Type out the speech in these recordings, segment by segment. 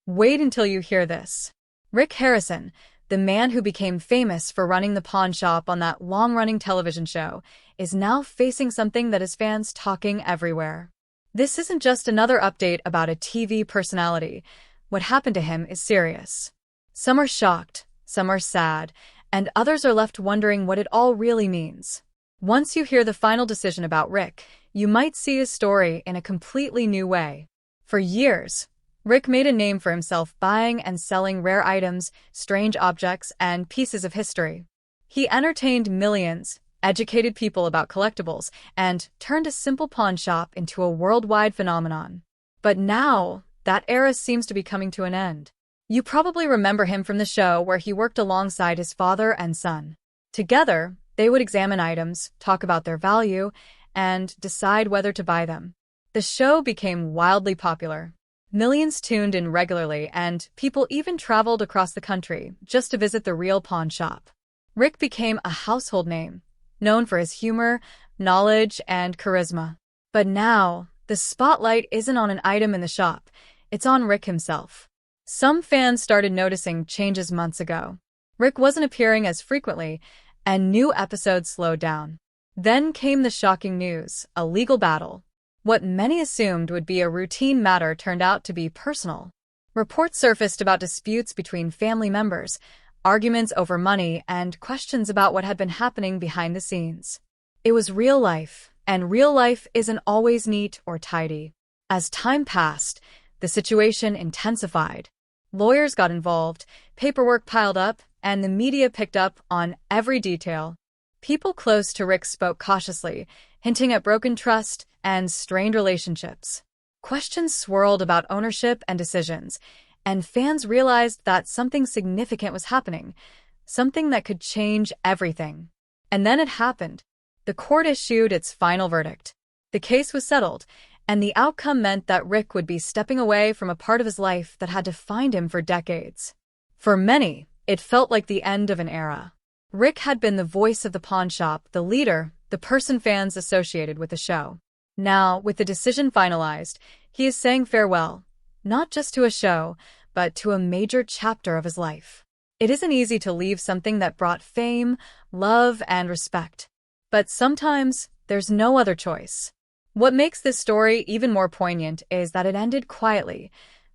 Wait until you hear this. Rick Harrison, the man who became famous for running the pawn shop on that long-running television show, is now facing something that has fans talking everywhere. This isn't just another update about a TV personality. What happened to him is serious. Some are shocked, some are sad, and others are left wondering what it all really means. Once you hear the final decision about Rick, you might see his story in a completely new way. For years, Rick made a name for himself buying and selling rare items, strange objects, and pieces of history. He entertained millions, educated people about collectibles, and turned a simple pawn shop into a worldwide phenomenon. But now, that era seems to be coming to an end. You probably remember him from the show where he worked alongside his father and son. Together, they would examine items, talk about their value, and decide whether to buy them. The show became wildly popular. Millions tuned in regularly, and people even traveled across the country just to visit the real pawn shop. Rick became a household name, known for his humor, knowledge, and charisma. But now, the spotlight isn't on an item in the shop, it's on Rick himself. Some fans started noticing changes months ago. Rick wasn't appearing as frequently, and new episodes slowed down. Then came the shocking news, a legal battle. What many assumed would be a routine matter turned out to be personal. Reports surfaced about disputes between family members, arguments over money, and questions about what had been happening behind the scenes. It was real life, and real life isn't always neat or tidy. As time passed, the situation intensified. Lawyers got involved, paperwork piled up, and the media picked up on every detail. People close to Rick spoke cautiously, hinting at broken trust and strained relationships. Questions swirled about ownership and decisions, and fans realized that something significant was happening, something that could change everything. And then it happened. The court issued its final verdict. The case was settled, and the outcome meant that Rick would be stepping away from a part of his life that had defined him for decades. For many, it felt like the end of an era. Rick had been the voice of the pawn shop, the leader, the person fans associated with the show. Now, with the decision finalized, he is saying farewell, not just to a show, but to a major chapter of his life. It isn't easy to leave something that brought fame, love, and respect. But sometimes, there's no other choice. What makes this story even more poignant is that it ended quietly,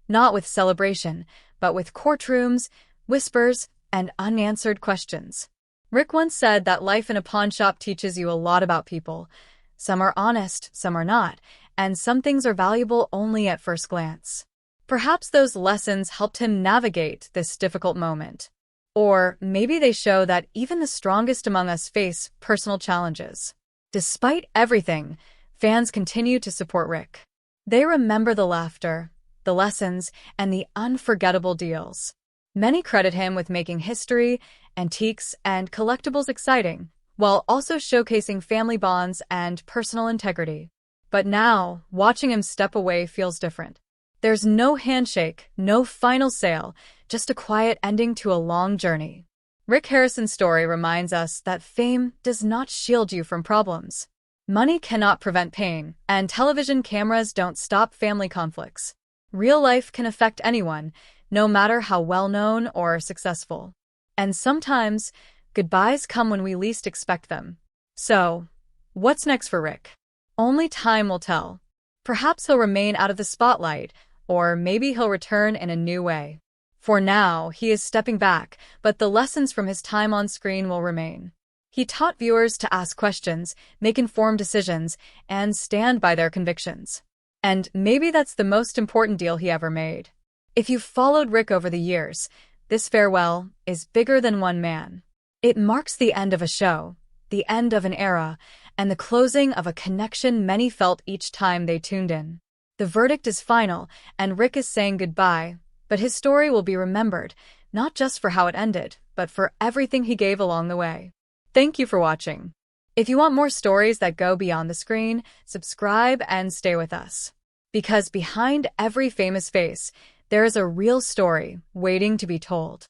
not with celebration, but with courtrooms, whispers, and unanswered questions. Rick once said that life in a pawn shop teaches you a lot about people. Some are honest, some are not, and some things are valuable only at first glance. Perhaps those lessons helped him navigate this difficult moment. Or maybe they show that even the strongest among us face personal challenges. Despite everything, fans continue to support Rick. They remember the laughter, the lessons, and the unforgettable deals. Many credit him with making history, antiques, and collectibles exciting, while also showcasing family bonds and personal integrity. But now, watching him step away feels different. There's no handshake, no final sale, just a quiet ending to a long journey. Rick Harrison's story reminds us that fame does not shield you from problems. Money cannot prevent pain, and television cameras don't stop family conflicts. Real life can affect anyone, no matter how well-known or successful. And sometimes, goodbyes come when we least expect them. So, what's next for Rick? Only time will tell. Perhaps he'll remain out of the spotlight, or maybe he'll return in a new way. For now, he is stepping back, but the lessons from his time on screen will remain. He taught viewers to ask questions, make informed decisions, and stand by their convictions. And maybe that's the most important deal he ever made. If you've followed Rick over the years, this farewell is bigger than one man. It marks the end of a show, the end of an era, and the closing of a connection many felt each time they tuned in. The verdict is final, and Rick is saying goodbye, but his story will be remembered, not just for how it ended, but for everything he gave along the way. Thank you for watching. If you want more stories that go beyond the screen, subscribe and stay with us. Because behind every famous face, there is a real story waiting to be told.